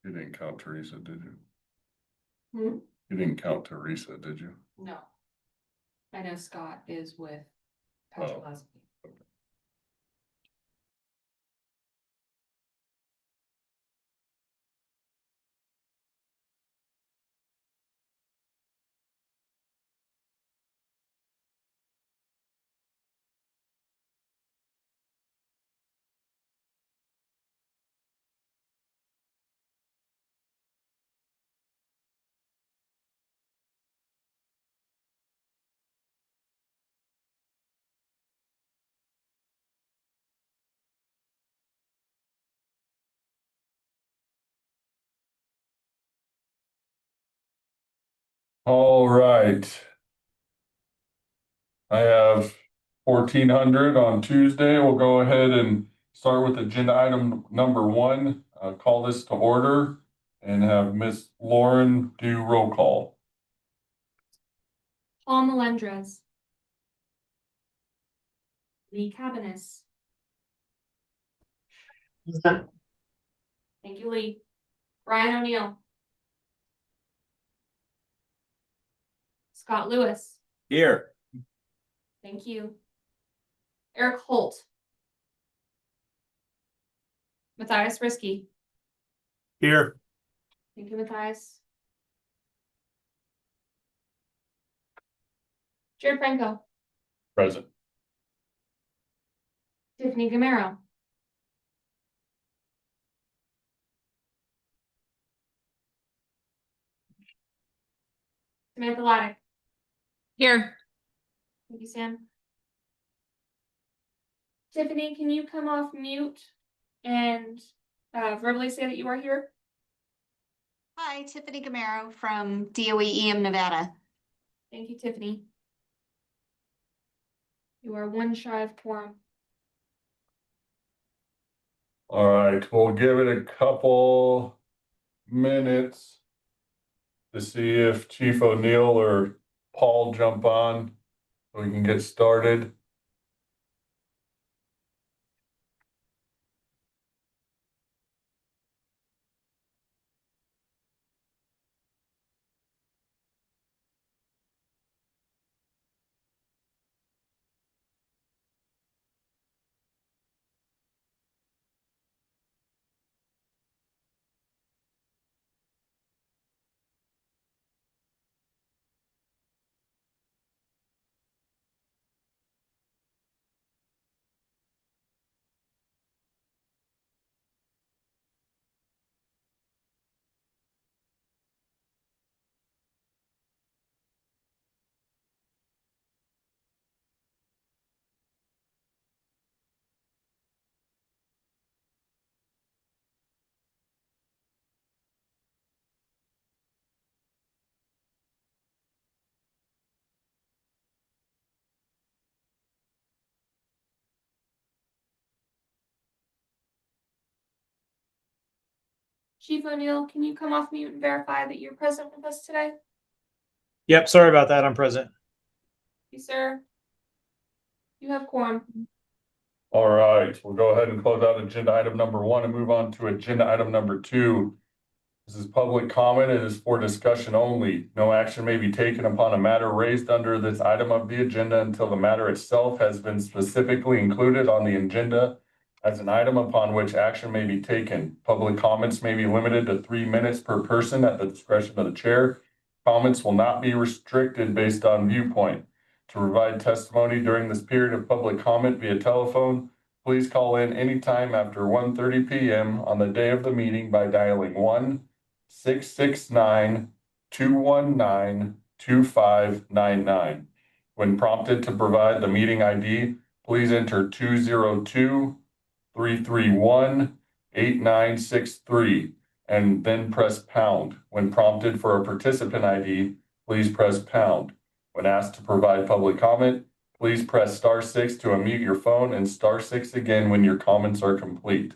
You didn't count Teresa, did you? Hmm? You didn't count Teresa, did you? No. I know Scott is with Oh. Patrick Leslie. All right. I have 1400 on Tuesday. We'll go ahead and start with agenda item number 1. Call this to order and have Miss Lauren do roll call. Paul Melendrez. Lee Cabanis. Thank you, Lee. Brian O'Neill. Scott Lewis. Here. Thank you. Eric Holt. Matthias Risky. Here. Thank you, Matthias. Jared Franco. Present. Tiffany Gamero. Samantha Laddick. Here. Thank you, Sam. Tiffany, can you come off mute and verbally say that you are here? Hi, Tiffany Gamero from DOE-EM Nevada. Thank you, Tiffany. You are one shy of quorum. All right, we'll give it a couple minutes to see if Chief O'Neill or Paul jump on so we can get started. Chief O'Neill, can you come off mute and verify that you're present with us today? Yep. Sorry about that. I'm present. You, sir. You have quorum. All right, we'll go ahead and close out agenda item number 1 and move on to agenda item number 2. This is public comment. It is for discussion only. No action may be taken upon a matter raised under this item of the agenda until the matter itself has been specifically included on the agenda as an item upon which action may be taken. Public comments may be limited to 3 minutes per person at the discretion of the chair. Comments will not be restricted based on viewpoint. To provide testimony during this period of public comment via telephone, please call in anytime after 1:30 p.m. on the day of the meeting by dialing 1-669-219-2599. When prompted to provide the meeting ID, please enter 202-331-8963 and then press pound. When prompted for a participant ID, please press pound. When asked to provide public comment, please press *6 to unmute your phone and *6 again when your comments are complete.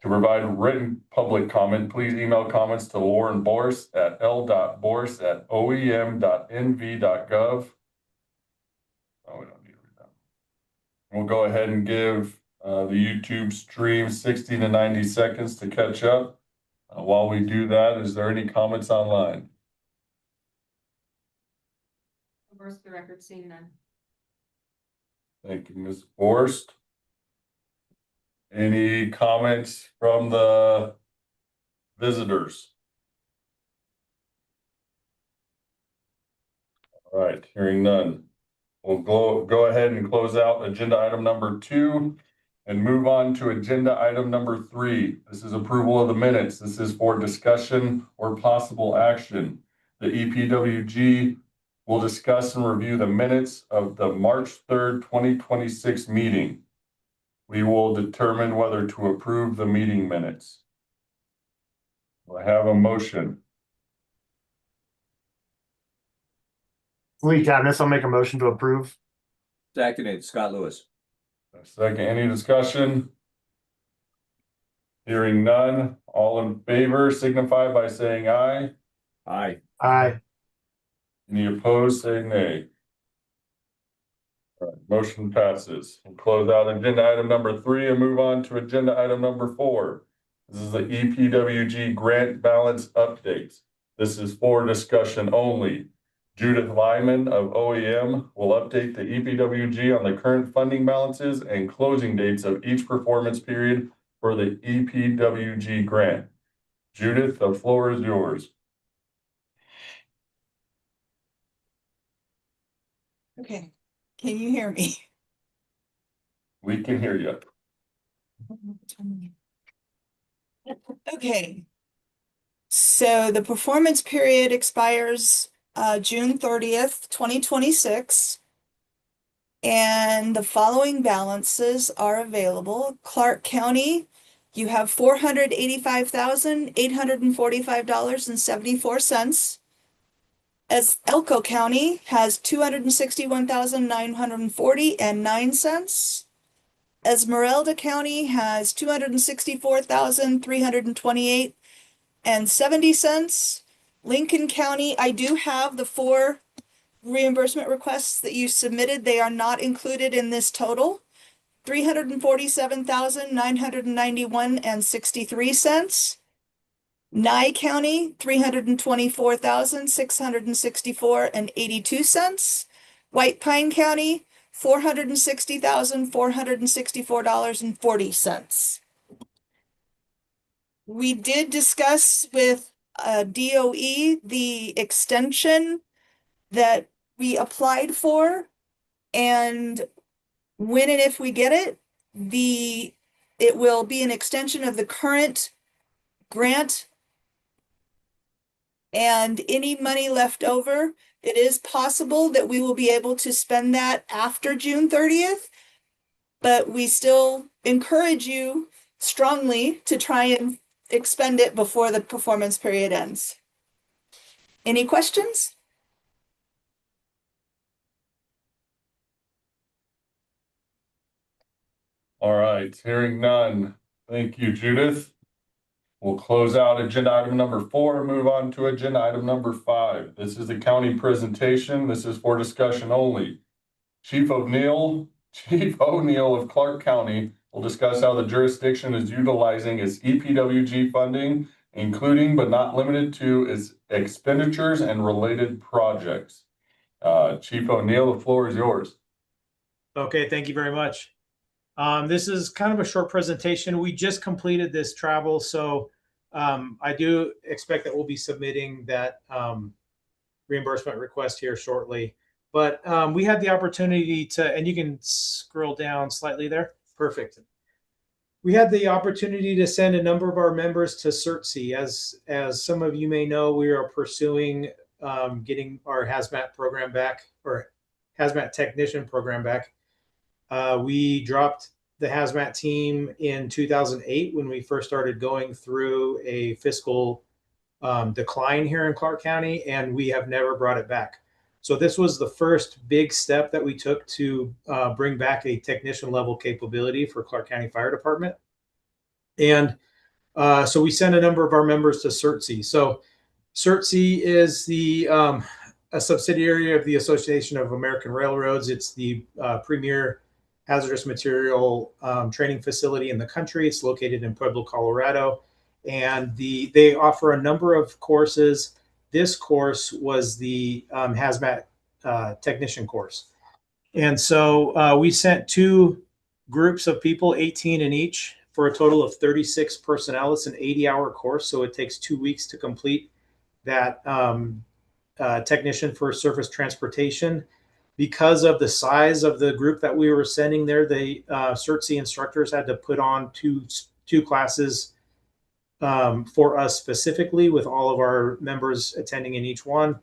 To provide written public comment, please email comments to Lauren Boris at l.boris@oem.nv.gov. Oh, we don't need to read that. We'll go ahead and give the YouTube stream 60 to 90 seconds to catch up. While we do that, is there any comments online? Reverse the record, seeing none. Thank you, Ms. Forrest. Any comments from the visitors? All right, hearing none. We'll go ahead and close out agenda item number 2 and move on to agenda item number 3. This is approval of the minutes. This is for discussion or possible action. The EPWG will discuss and review the minutes of the March 3rd, 2026 meeting. We will determine whether to approve the meeting minutes. I have a motion. Lee Cabinets, I'll make a motion to approve. Seconded, Scott Lewis. A second, any discussion? Hearing none, all in favor signify by saying aye. Aye. Aye. Any opposed, say nay. All right, motion passes. We'll close out agenda item number 3 and move on to agenda item number 4. This is the EPWG grant balance update. This is for discussion only. Judith Lyman of OEM will update the EPWG on the current funding balances and closing dates of each performance period for the EPWG grant. Judith, the floor is yours. Okay, can you hear me? We can hear you. Okay. So the performance period expires June 30th, 2026. And the following balances are available. Clark County, you have $485,845.74. As Elko County has $261,940.09. Esmeralda County has $264,328.70. Lincoln County, I do have the 4 reimbursement requests that you submitted. They are not included in this total. $347,991.63. Nye County, $324,664.82. White Pine County, $460,464.40. We did discuss with DOE the extension that we applied for, and when and if we get it, it will be an extension of the current grant. And any money left over, it is possible that we will be able to spend that after June 30th, but we still encourage you strongly to try and expend it before the performance period ends. Any questions? All right, hearing none. Thank you, Judith. We'll close out agenda item number 4 and move on to agenda item number 5. This is the county presentation. This is for discussion only. Chief O'Neill of Clark County will discuss how the jurisdiction is utilizing its EPWG funding, including but not limited to its expenditures and related projects. Chief O'Neill, the floor is yours. Okay, thank you very much. This is kind of a short presentation. We just completed this travel, so I do expect that we'll be submitting that reimbursement request here shortly. But we had the opportunity to, and you can scroll down slightly there. Perfect. We had the opportunity to send a number of our members to CERTC. As some of you may know, we are pursuing getting our hazmat program back, or hazmat technician program back. We dropped the hazmat team in 2008 when we first started going through a fiscal decline here in Clark County, and we have never brought it back. So this was the first big step that we took to bring back a technician level capability for Clark County Fire Department. And so we sent a number of our members to CERTC. So CERTC is a subsidiary of the Association of American Railroads. It's the premier hazardous material training facility in the country. It's located in Pueblo, Colorado, and they offer a number of courses. This course was the hazmat technician course. And so we sent 2 groups of people, 18 in each, for a total of 36 personnel. It's an 80-hour course, so it takes 2 weeks to complete that technician for surface transportation. Because of the size of the group that we were sending there, the CERT-C instructors had to put on two classes for us specifically, with all of our members attending in each one.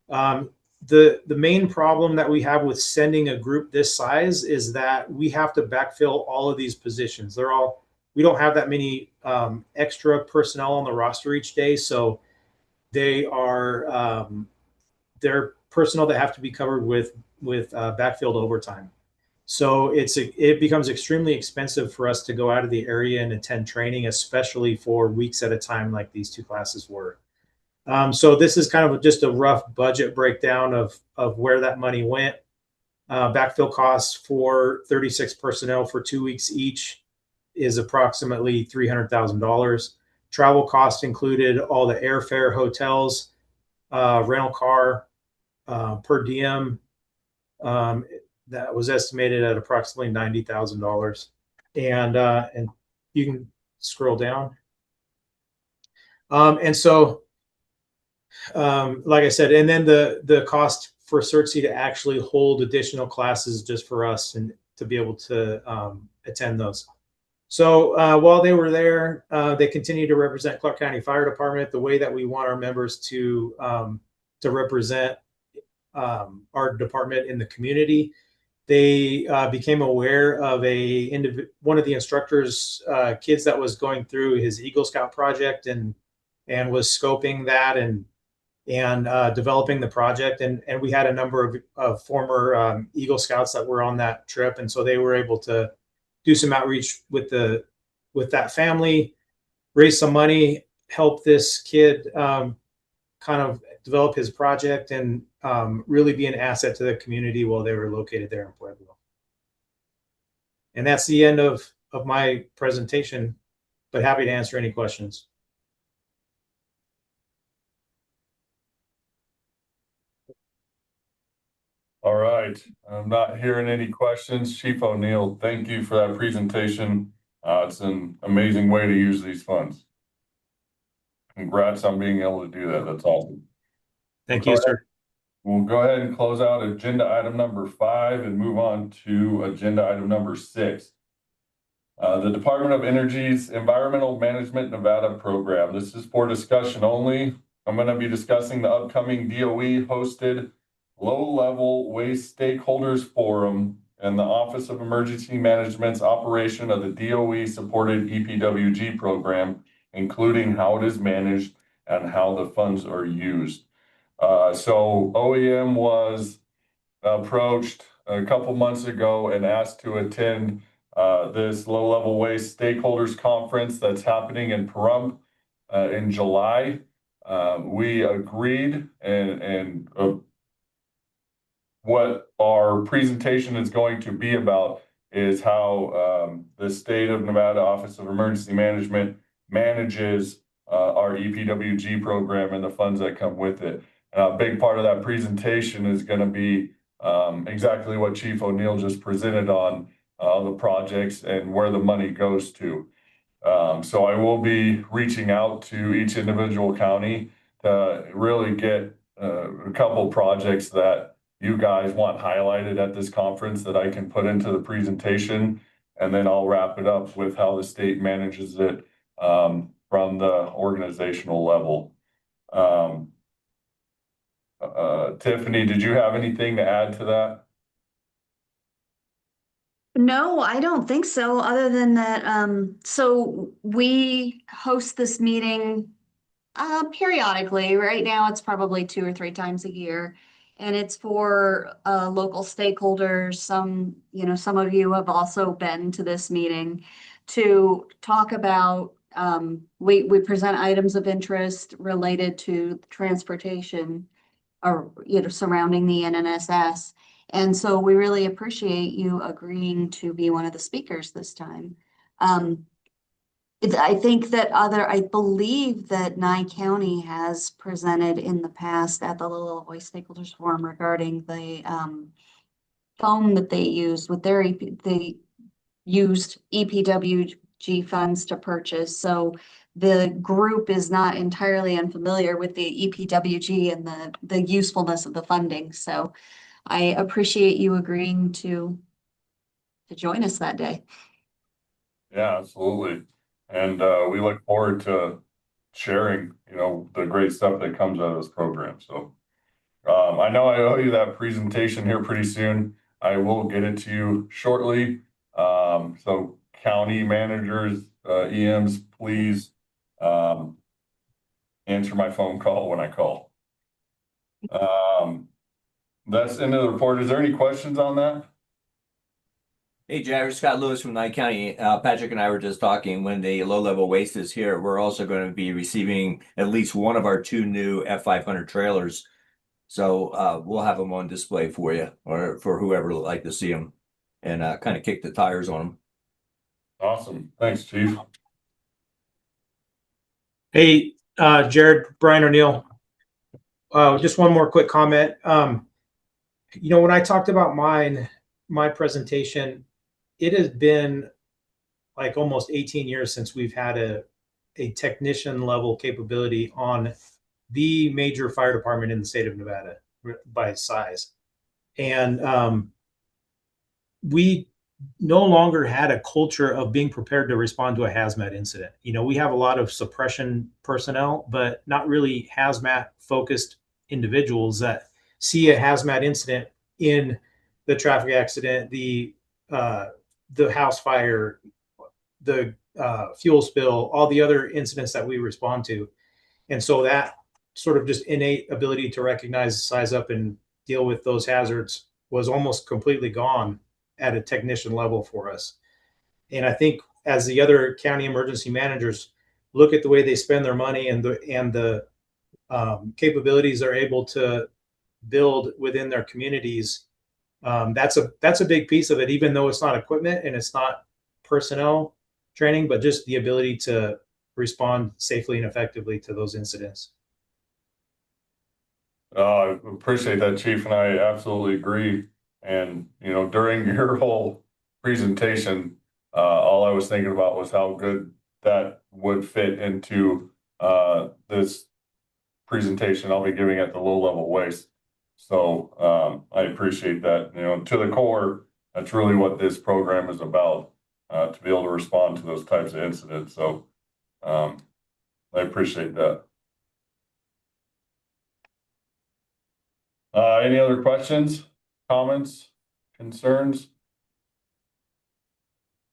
The main problem that we have with sending a group this size is that we have to backfill all of these positions. We don't have that many extra personnel on the roster each day, so they're personnel that have to be covered with backfilled overtime. So it becomes extremely expensive for us to go out of the area and attend training, especially for weeks at a time like these 2 classes were. So this is kind of just a rough budget breakdown of where that money went. Backfill costs for 36 personnel for 2 weeks each is approximately $300,000. Travel costs included all the airfare, hotels, rental car, per diem. That was estimated at approximately $90,000. And you can scroll down. And so, like I said, and then the cost for CERT-C to actually hold additional classes just for us and to be able to attend those. So while they were there, they continued to represent Clark County Fire Department the way that we want our members to represent our department in the community. They became aware of one of the instructors' kids that was going through his Eagle Scout project and was scoping that and developing the project. And we had a number of former Eagle Scouts that were on that trip, and so they were able to do some outreach with that family, raise some money, help this kid kind of develop his project, and really be an asset to the community while they were located there in Pueblo. And that's the end of my presentation, but happy to answer any questions. All right, I'm not hearing any questions. Chief O'Neill, thank you for that presentation. It's an amazing way to use these funds. Congrats on being able to do that. That's awesome. Thank you, sir. We'll go ahead and close out agenda item number 5 and move on to agenda item number 6. The Department of Energy's Environmental Management Nevada program. This is for discussion only. I'm going to be discussing the upcoming DOE hosted Low-Level Waste Stakeholders Forum and the Office of Emergency Management's operation of the DOE-supported EPWG program, including how it is managed and how the funds are used. So OEM was approached a couple months ago and asked to attend this low-level waste stakeholders conference that's happening in Pahrump in July. We agreed, and what our presentation is going to be about is how the state of Nevada Office of Emergency Management manages our EPWG program and the funds that come with it. And a big part of that presentation is going to be exactly what Chief O'Neill just presented on the projects and where the money goes to. So I will be reaching out to each individual county to really get a couple projects that you guys want highlighted at this conference that I can put into the presentation, and then I'll wrap it up with how the state manages it from the organizational level. Tiffany, did you have anything to add to that? No, I don't think so, other than that, so we host this meeting periodically. Right now, it's probably 2 or 3 times a year. And it's for local stakeholders. Some of you have also been to this meeting to talk about, we present items of interest related to transportation or, surrounding the NNSS. And so we really appreciate you agreeing to be one of the speakers this time. I think that I believe that Nye County has presented in the past at the Little Illinois Stakeholders Forum regarding the foam that they used with their they used EPWG funds to purchase. So the group is not entirely unfamiliar with the EPWG and the usefulness of the funding. So I appreciate you agreeing to join us that day. Yeah, absolutely. And we look forward to sharing, the great stuff that comes out of this program. So I know I owe you that presentation here pretty soon. I will get it to you shortly. So county managers, EMs, please answer my phone call when I call. That's the end of the report. Is there any questions on that? Hey, Jared, Scott Lewis from Nye County. Patrick and I were just talking, when the low-level waste is here, we're also going to be receiving at least one of our 2 new F500 trailers. So we'll have them on display for you, or for whoever would like to see them, and kind of kick the tires on them. Awesome. Thanks, Chief. Hey, Jared, Brian O'Neill. Just one more quick comment. When I talked about my presentation, it has been like almost 18 years since we've had a technician level capability on the major fire department in the state of Nevada by size. And we no longer had a culture of being prepared to respond to a hazmat incident. We have a lot of suppression personnel, but not really hazmat focused individuals that see a hazmat incident in the traffic accident, the house fire, the fuel spill, all the other incidents that we respond to. And so that sort of just innate ability to recognize, size up, and deal with those hazards was almost completely gone at a technician level for us. And I think as the other county emergency managers look at the way they spend their money and the capabilities they're able to build within their communities, that's a big piece of it, even though it's not equipment and it's not personnel training, but just the ability to respond safely and effectively to those incidents. I appreciate that, Chief, and I absolutely agree. And, during your whole presentation, all I was thinking about was how good that would fit into this presentation I'll be giving at the low-level waste. So I appreciate that. To the core, that's really what this program is about, to be able to respond to those types of incidents. So I appreciate that. Any other questions, comments, concerns?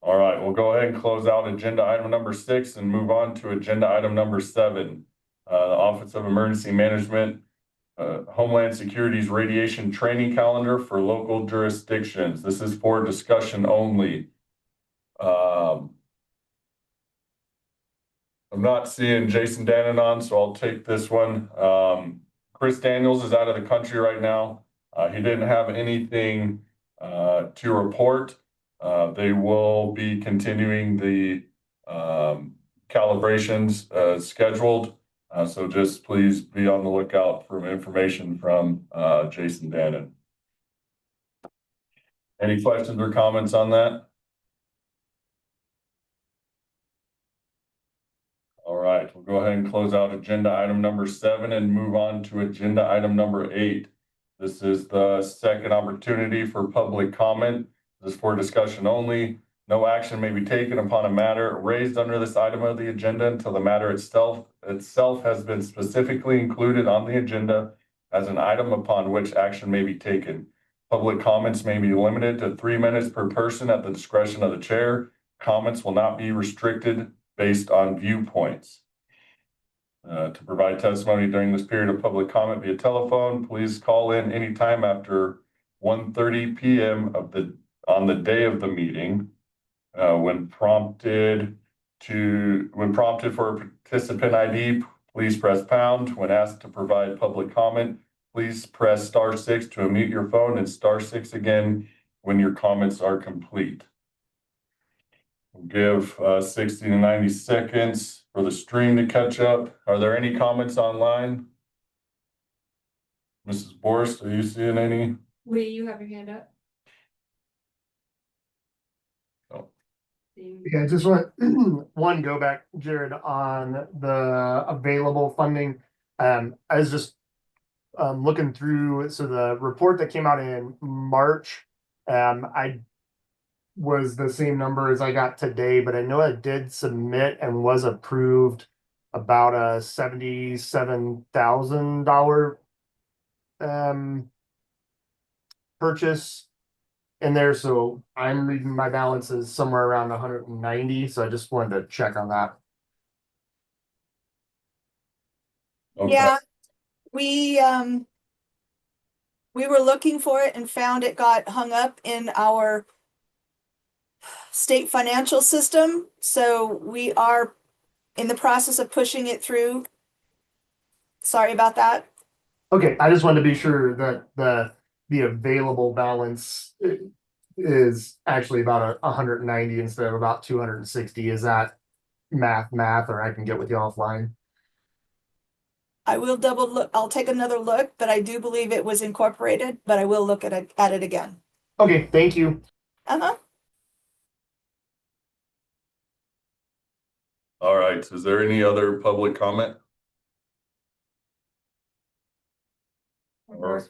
All right, we'll go ahead and close out agenda item number 6 and move on to agenda item number 7. The Office of Emergency Management, Homeland Security's radiation training calendar for local jurisdictions. This is for discussion only. I'm not seeing Jason Dannon on, so I'll take this one. Chris Daniels is out of the country right now. He didn't have anything to report. They will be continuing the calibrations scheduled. So just please be on the lookout for information from Jason Dannon. Any questions or comments on that? All right, we'll go ahead and close out agenda item number 7 and move on to agenda item number 8. This is the second opportunity for public comment. This is for discussion only. No action may be taken upon a matter raised under this item of the agenda until the matter itself has been specifically included on the agenda as an item upon which action may be taken. Public comments may be limited to 3 minutes per person at the discretion of the chair. Comments will not be restricted based on viewpoints. To provide testimony during this period of public comment via telephone, please call in anytime after 1:30 p.m. on the day of the meeting. When prompted for a participant ID, please press pound. When asked to provide public comment, please press *6 to unmute your phone and *6 again when your comments are complete. We'll give 60 to 90 seconds for the stream to catch up. Are there any comments online? Mrs. Borst, are you seeing any? Lee, you have your hand up. Oh. Yeah, I just want one go back, Jared, on the available funding. I was just looking through, so the report that came out in March, I was the same number as I got today, but I know I did submit and was approved about a $77,000 purchase in there. So I'm reading my balance is somewhere around 190. So I just wanted to check on that. Okay. Yeah, we were looking for it and found it got hung up in our state financial system. So we are in the process of pushing it through. Sorry about that. Okay, I just wanted to be sure that the available balance is actually about 190 instead of about 260. Is that math, or I can get with you offline? I will double look. I'll take another look, but I do believe it was incorporated, but I will look at it again. Okay, thank you. Uh-huh. All right, is there any other public comment? All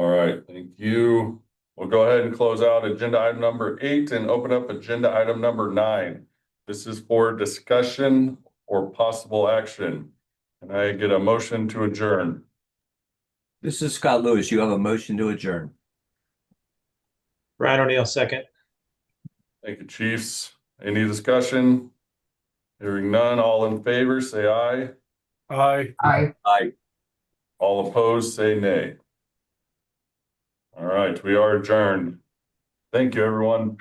right, thank you. We'll go ahead and close out agenda item number 8 and open up agenda item number 9. This is for discussion or possible action. Can I get a motion to adjourn? This is Scott Lewis. You have a motion to adjourn. Ryan O'Neill, second. Thank you, Chiefs. Any discussion? Hearing none, all in favor, say aye. Aye. Aye. All opposed, say nay. All right, we are adjourned. Thank you, everyone.